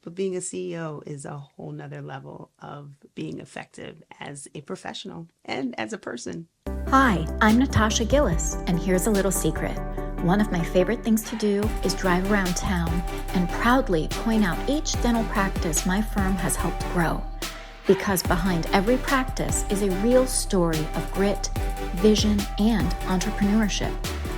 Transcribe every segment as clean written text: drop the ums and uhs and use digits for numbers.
but being a CEO is a whole nother level of being effective as a professional and as a person. Hi, I'm Natasha Gillis, and here's a little secret. One of my favorite things to do is drive around town and proudly point out each dental practice my firm has helped grow. Because behind every practice is a real story of grit, vision, and entrepreneurship.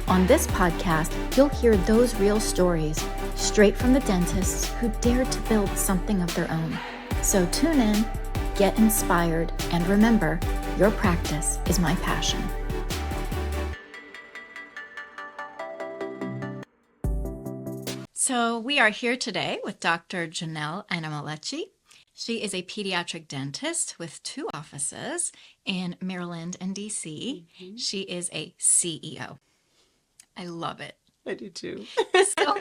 On this podcast, you'll hear those real stories straight from the dentists who dared to build something of their own. So tune in, get inspired, and remember, your practice is my passion. So we are here today with Dr. Jonelle Anamelechi. She is a pediatric dentist with 2 offices in Maryland and DC. Mm-hmm. She is a CEO. I love it. I do too. So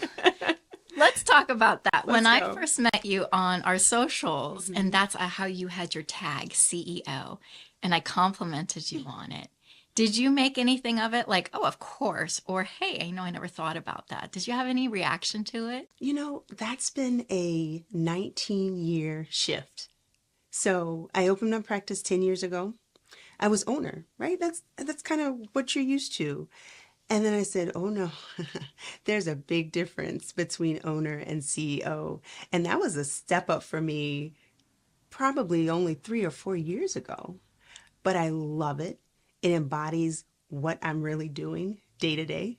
let's talk about that. I first met you on our socials, mm-hmm. and that's how you had your tag, CEO, and I complimented you on it. Did you make anything of it? Like, oh, of course. Or, hey, I know I never thought about that. Did you have any reaction to it? You know, that's been a 19-year shift. So I opened up practice 10 years ago. I was owner, right? That's kind of what you're used to. And then I said, oh no, there's a big difference between owner and CEO. And that was a step up for me probably only 3 or 4 years ago. But I love it. It embodies what I'm really doing day to day.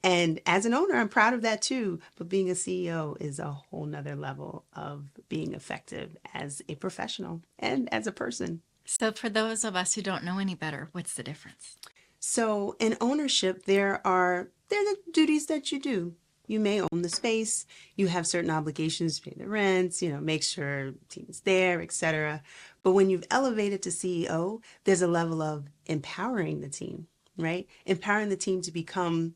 And as an owner, I'm proud of that too. But being a CEO is a whole nother level of being effective as a professional and as a person. So for those of us who don't know any better, what's the difference? So in ownership, there are the duties that you do. You may own the space. You have certain obligations to pay the rents, make sure the team is there, etc. But when you've elevated to CEO, there's a level of empowering the team, right? Empowering the team to become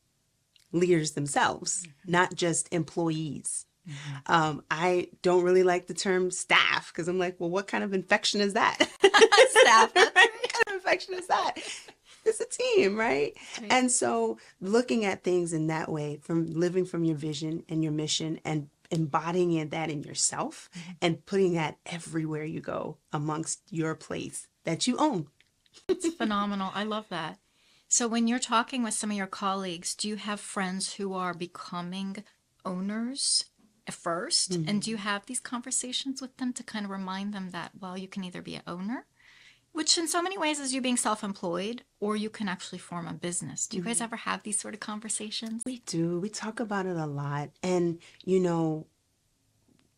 leaders themselves, mm-hmm. not just employees. Mm-hmm. I don't really like the term staff because I'm like, well, what kind of infection is that? Staff. What kind of infection is that? It's a team, right? And so looking at things in that way, from living from your vision and your mission and embodying that in yourself, mm-hmm. and putting that everywhere you go amongst your place that you own. It's phenomenal. I love that. So when you're talking with some of your colleagues, do you have friends who are becoming owners first? Mm-hmm. And do you have these conversations with them to kind of remind them that, well, you can either be an owner, which in so many ways is you being self-employed, or you can actually form a business. Do you guys ever have these sort of conversations? We do. We talk about it a lot. And,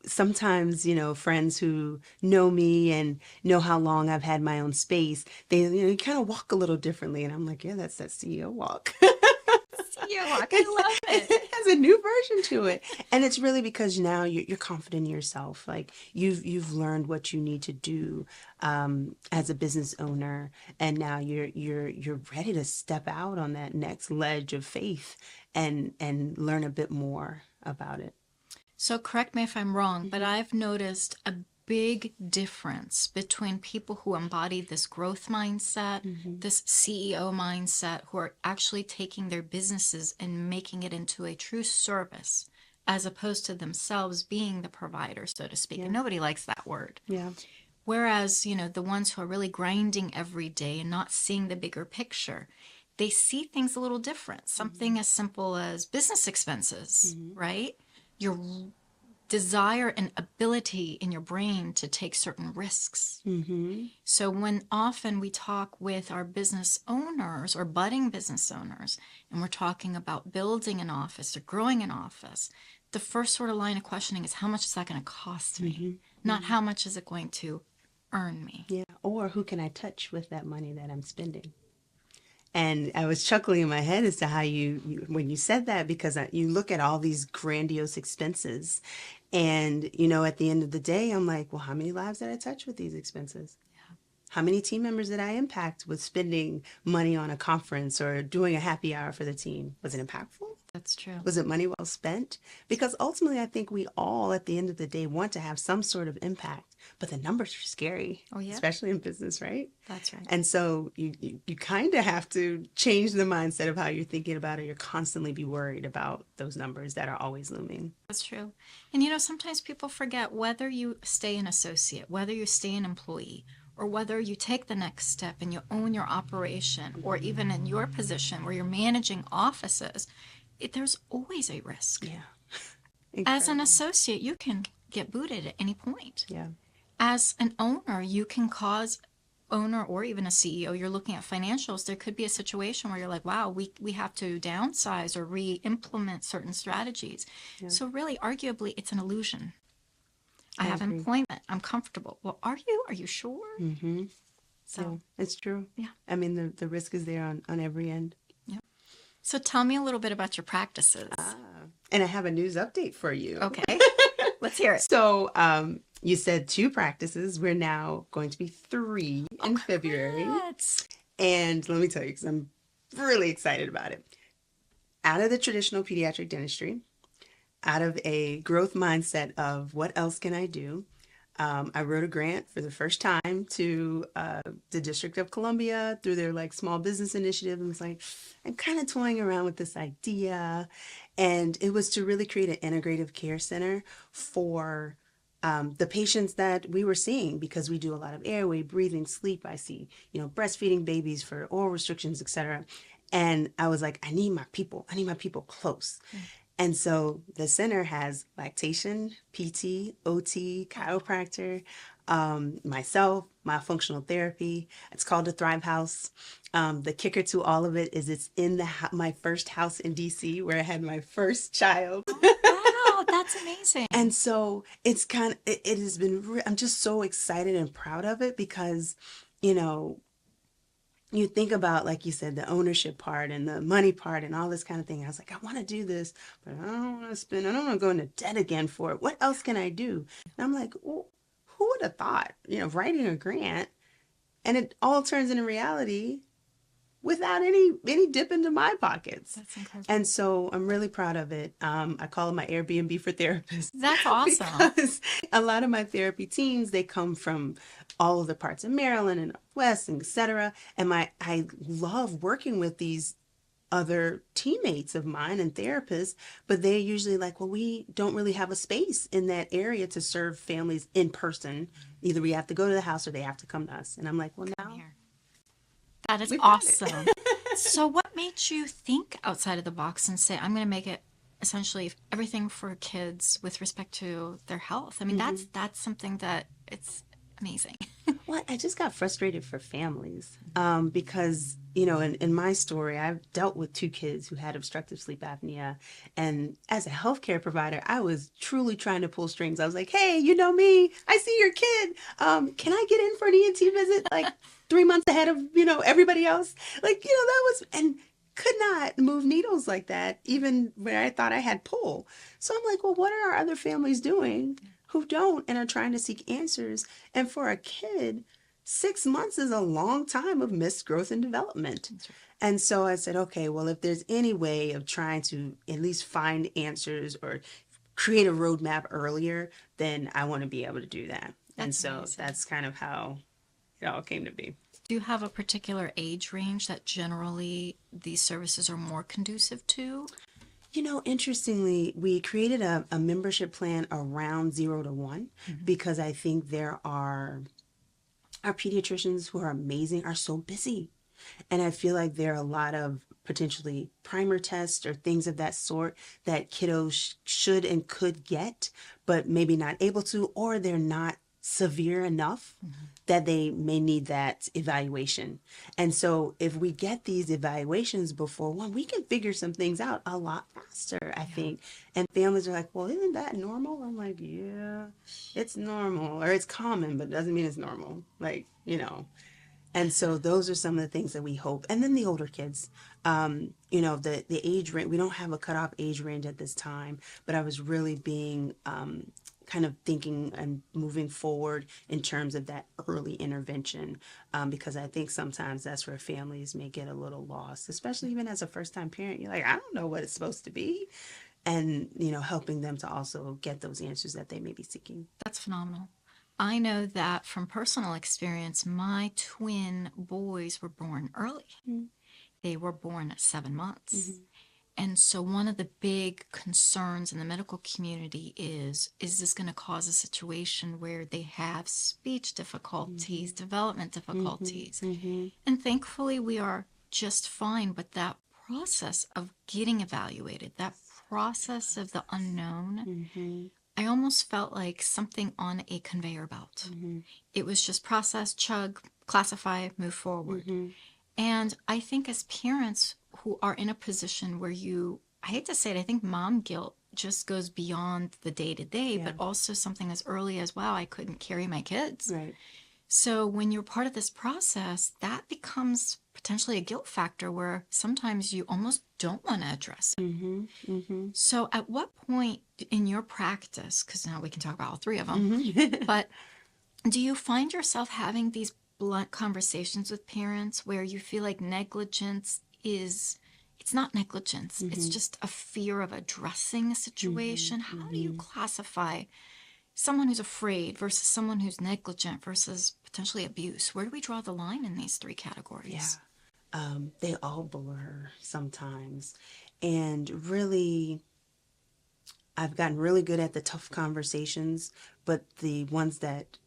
sometimes, friends who know me and know how long I've had my own space, they kind of walk a little differently. And I'm like, yeah, that's that CEO walk. CEO walk. I love it. It has a new version to it. And it's really because now you're confident in yourself. Like you've learned what you need to do as a business owner. And now you're ready to step out on that next ledge of faith and learn a bit more about it. So correct me if I'm wrong, mm-hmm. but I've noticed a big difference between people who embody this growth mindset, mm-hmm. this CEO mindset, who are actually taking their businesses and making it into a true service, as opposed to themselves being the provider, so to speak. Yeah. And nobody likes that word. Yeah. Whereas, the ones who are really grinding every day and not seeing the bigger picture, they see things a little different. Something mm-hmm. as simple as business expenses, mm-hmm. right? Your desire and ability in your brain to take certain risks. Mm-hmm. So when often we talk with our business owners or budding business owners, and we're talking about building an office or growing an office, the first sort of line of questioning is, how much is that going to cost me? Mm-hmm. Not how much is it going to earn me? Yeah, or who can I touch with that money that I'm spending? And I was chuckling in my head as to how you when you said that, because you look at all these grandiose expenses and, at the end of the day, I'm like, well, how many lives did I touch with these expenses? Yeah. How many team members did I impact with spending money on a conference or doing a happy hour for the team? Was it impactful? That's true. Was it money well spent? Because ultimately, I think we all, at the end of the day, want to have some sort of impact, but the numbers are scary, Oh, yeah. especially in business, right? That's right. And so you kind of have to change the mindset of how you're thinking about it. You're constantly be worried about those numbers that are always looming. That's true. And sometimes people forget whether you stay an associate, whether you stay an employee, or whether you take the next step and you own your operation, or even in your position where you're managing offices, there's always a risk. Yeah. As an Incredible. associate, you can get booted at any point. Yeah. As an owner, you can cause owner or even a CEO, you're looking at financials, there could be a situation where you're like, wow, we have to downsize or re-implement certain strategies. Yeah. So really, arguably, it's an illusion. I I have agree. employment. I'm comfortable. Well, are you? Are you sure? Mm-hmm. So, Yeah, it's true. yeah. I mean, the risk is there on every end. Yeah. So tell me a little bit about your practices. And I have a news update for you. Okay. Let's hear it. So, you said 2 practices. We're now going to be 3 in February. Congrats. And let me tell you, because I'm really excited about it. Out of the traditional pediatric dentistry, out of a growth mindset of what else can I do, I wrote a grant for the first time to the District of Columbia through their like small business initiative, and was like, I'm kind of toying around with this idea, and it was to really create an integrative care center for the patients that we were seeing, because we do a lot of airway, breathing, sleep. I see, breastfeeding babies for oral restrictions, etc. And I was like, I need my people. I need my people close. And so the center has lactation, PT, OT, chiropractor, myself, my functional therapy. It's called the Thrive House. The kicker to all of it is it's in my first house in DC where I had my first child. Wow, that's amazing. And so it has been, I'm just so excited and proud of it because, you know, you think about, like you said, the ownership part and the money part and all this kind of thing. I was like, I want to do this, but I don't want to spend, I don't want to go into debt again for it. What else can I do? And I'm like, well, who would have thought, writing a grant and it all turns into reality without any dip into my pockets. That's incredible. And so I'm really proud of it. I call it my Airbnb for therapists. That's awesome. Because a lot of my therapy teams, they come from all of the parts of Maryland and West and et cetera. And I love working with these other teammates of mine and therapists, but they're usually like, well, we don't really have a space in that area to serve families in person. Either we have to go to the house or they have to come to us. And I'm like, well, now Here. That is we've got it. awesome. So what made you think outside of the box and say, I'm going to make it essentially everything for kids with respect to their health? I mean, that's something that it's amazing. Well, I just got frustrated for families because, in my story, I've dealt with 2 kids who had obstructive sleep apnea. And as a healthcare provider, I was truly trying to pull strings. I was like, hey, you know me, I see your kid. Can I get in for an ENT visit like 3 months ahead of, everybody else? Like, that was, and could not move needles like that, even when I thought I had pull. So I'm like, well, what are our other families doing who don't and are trying to seek answers? And for a kid, 6 months is a long time of missed growth and development. And so I said, okay, well, if there's any way of trying to at least find answers or create a roadmap earlier, then I want to be able to do that. And That's so amazing. that's kind of how it all came to be. Do you have a particular age range that generally these services are more conducive to? Interestingly, we created a membership plan around 0 to 1 because I think our pediatricians who are amazing are so busy. And I feel like there are a lot of potentially primer tests or things of that sort that kiddos should and could get, but maybe not able to, or they're not severe enough that they may need that evaluation. And so if we get these evaluations before one, we can figure some things out a lot faster, I think. And families are like, well, isn't that normal? I'm like, yeah, it's normal, or it's common, but it doesn't mean it's normal. And so those are some of the things that we hope. And then the older kids, the age range, we don't have a cutoff age range at this time, but I was really being kind of thinking and moving forward in terms of that early intervention, because I think sometimes that's where families may get a little lost, especially even as a first-time parent. You're like, I don't know what it's supposed to be, and helping them to also get those answers that they may be seeking. That's phenomenal. I know that from personal experience, my twin boys were born early. They were born at 7 months. And so one of the big concerns in the medical community is this going to cause a situation where they have speech difficulties, development difficulties? And thankfully we are just fine, but that process of getting evaluated, that process of the unknown, I almost felt like something on a conveyor belt. It was just process, chug, classify, move forward. And I think as parents who are in a position where I hate to say it, I think mom guilt just goes beyond the day to day, but also something as early as, wow, I couldn't carry my kids. Right. So when you're part of this process, that becomes potentially a guilt factor where sometimes you almost don't want to address it. So at what point in your practice, because now we can talk about all three of them, but do you find yourself having these blunt conversations with parents where you feel like negligence it's not negligence, it's just a fear of addressing a situation? How do you classify someone who's afraid versus someone who's negligent versus potentially abuse? Where do we draw the line in these three categories? They all blur sometimes. And really, I've gotten really good at the tough conversations, but the ones that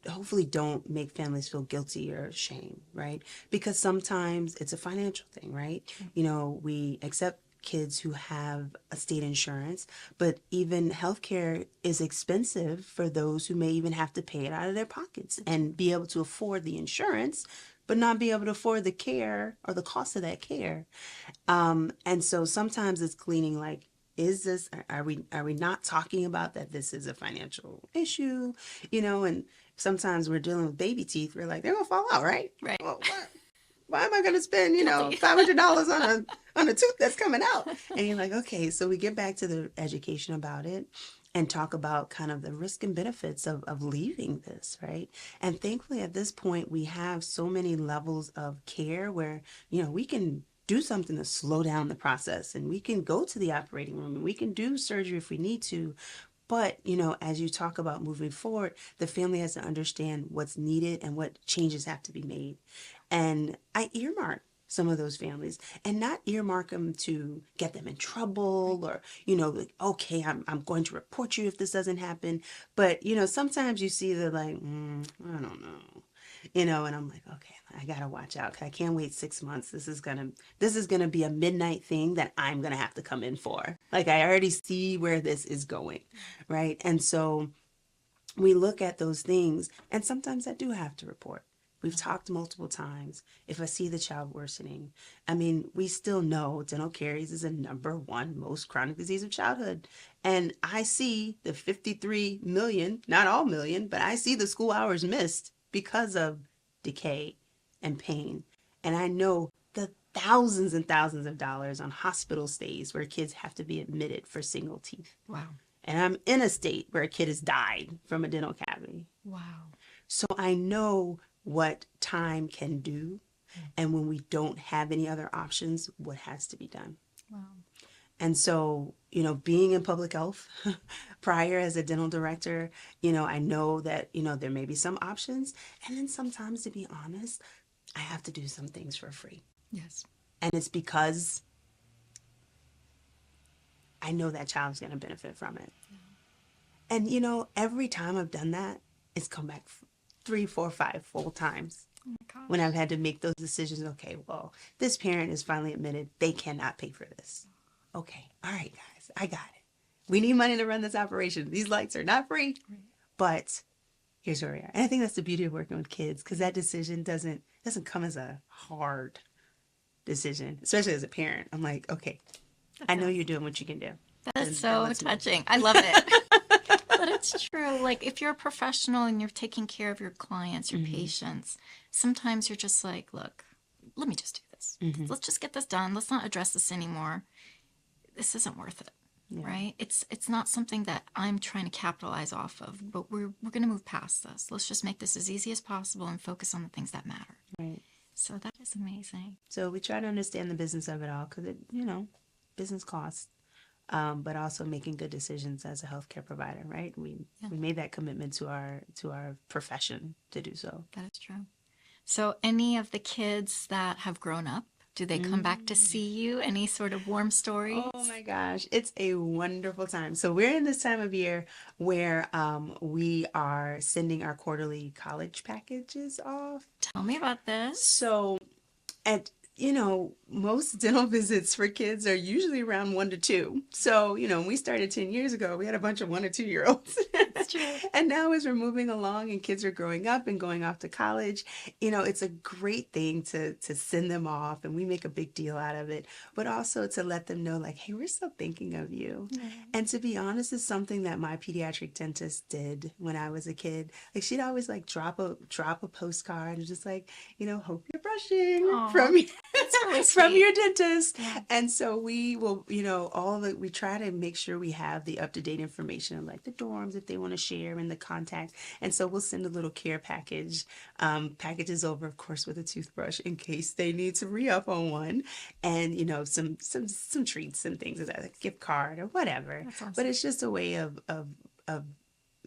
hopefully don't make families feel guilty or shame, right? Because sometimes it's a financial thing, right? We accept kids who have a state insurance, but even healthcare is expensive for those who may even have to pay it out of their pockets and be able to afford the insurance, but not be able to afford the care or the cost of that care. And so sometimes it's cleaning, like, are we not talking about that this is a financial issue, and sometimes we're dealing with baby teeth. We're like, they're gonna fall out, right? Right. Well, why am I gonna spend, $500 on a tooth that's coming out? And you're like, okay, so we get back to the education about it and talk about kind of the risk and benefits of leaving this, right? And thankfully at this point we have so many levels of care where, we can do something to slow down the process, and we can go to the operating room and we can do surgery if we need to. But, as you talk about moving forward, the family has to understand what's needed and what changes have to be made. And I earmark some of those families, and not earmark them to get them in trouble or, like, okay, I'm going to report you if this doesn't happen. But, sometimes you see they're like, I don't know. And I'm like, okay, I gotta watch out. 'Cause I can't wait 6 months. This is gonna be a midnight thing that I'm gonna have to come in for. Like, I already see where this is going, right? And so we look at those things, and sometimes I do have to report. We've talked multiple times. If I see the child worsening, we still know dental caries is the #1 most chronic disease of childhood. And I see the 53 million, not all million, but I see the school hours missed because of decay and pain. And I know the thousands and thousands of dollars on hospital stays where kids have to be admitted for single teeth. Wow. And I'm in a state where a kid has died from a dental cavity. Wow. So I know what time can do, and when we don't have any other options, what has to be done. Wow. And so, being in public health prior as a dental director, I know that, there may be some options. And then sometimes, to be honest, I have to do some things for free. Yes. And it's because I know that child's going to benefit from it. Yeah. And, every time I've done that, it's come back 3, 4, 5 full times. Oh my gosh. When I've had to make those decisions. Okay, well, this parent is finally admitted they cannot pay for this. Okay, all right, guys, I got it. We need money to run this operation. These lights are not free, but here's where we are. And I think that's the beauty of working with kids, because that decision doesn't come as a hard decision, especially as a parent. I'm like, okay, I know you're doing what you can do. That is so touching. I love it. But it's true. Like, if you're a professional and you're taking care of your clients, your patients, sometimes you're just like, look, let me just do this. Let's just get this done. Let's not address this anymore. This isn't worth it. right? It's not something that I'm trying to capitalize off of, but we're going to move past this. Let's just make this as easy as possible and focus on the things that matter. Right. So that is amazing. So we try to understand the business of it all because it, business costs, but also making good decisions as a healthcare provider, right? We made that commitment to our profession to do so. That is true. So any of the kids that have grown up, do they come back to see you? Any sort of warm stories? Oh my gosh, it's a wonderful time. So we're in this time of year where we are sending our quarterly college packages off. Tell me about this. So at most dental visits for kids are usually around 1 to 2. So, when we started 10 years ago, we had a bunch of 1 or 2 year olds. That's true. And now as we're moving along and kids are growing up and going off to college, it's a great thing to send them off, and we make a big deal out of it, but also to let them know like, hey, we're still thinking of you. And to be honest, it's something that my pediatric dentist did when I was a kid. Like she'd always like drop a postcard and just like, hope you're brushing from your dentist. Yeah. And so we will, we try to make sure we have the up-to-date information, like the dorms if they want to share and the contact. And so we'll send a little care packages over, of course, with a toothbrush in case they need to re-up on one, and some treats and things like that, like a gift card or whatever. That's awesome. But it's just a way of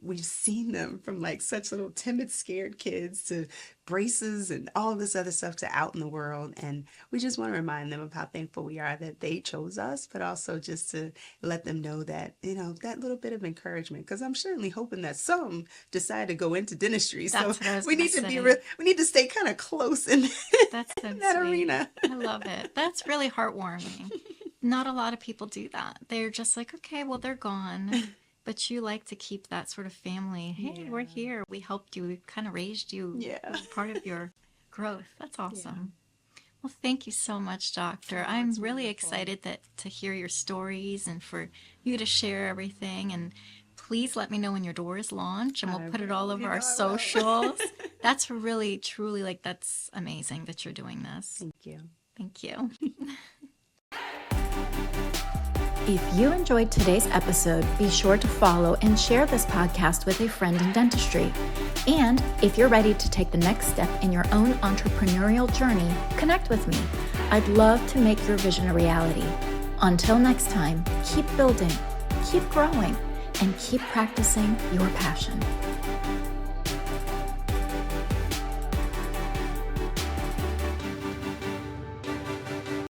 we've seen them from like such little timid, scared kids to braces and all this other stuff to out in the world. And we just want to remind them of how thankful we are that they chose us, but also just to let them know that, that little bit of encouragement, because I'm certainly hoping that some decide to go into dentistry. That's So what I was we gonna need to say. we need to stay kind of close in, That's so in that sweet. arena. I love it. That's really heartwarming. Not a lot of people do that. They're just like, okay, well, they're gone. But you like to keep that sort of family. Hey, we're here. We helped you. We kind of raised you. Yeah. As part of your growth. That's awesome. Well, thank you so much, Doctor. I'm really excited to hear your stories and for you to share everything. And please let me know when your doors launch, and we'll put it all over our socials. That's really, truly, that's amazing that you're doing this. Thank you. Thank you. If you enjoyed today's episode, be sure to follow and share this podcast with a friend in dentistry. And if you're ready to take the next step in your own entrepreneurial journey, connect with me. I'd love to make your vision a reality. Until next time, keep building, keep growing, and keep practicing your passion.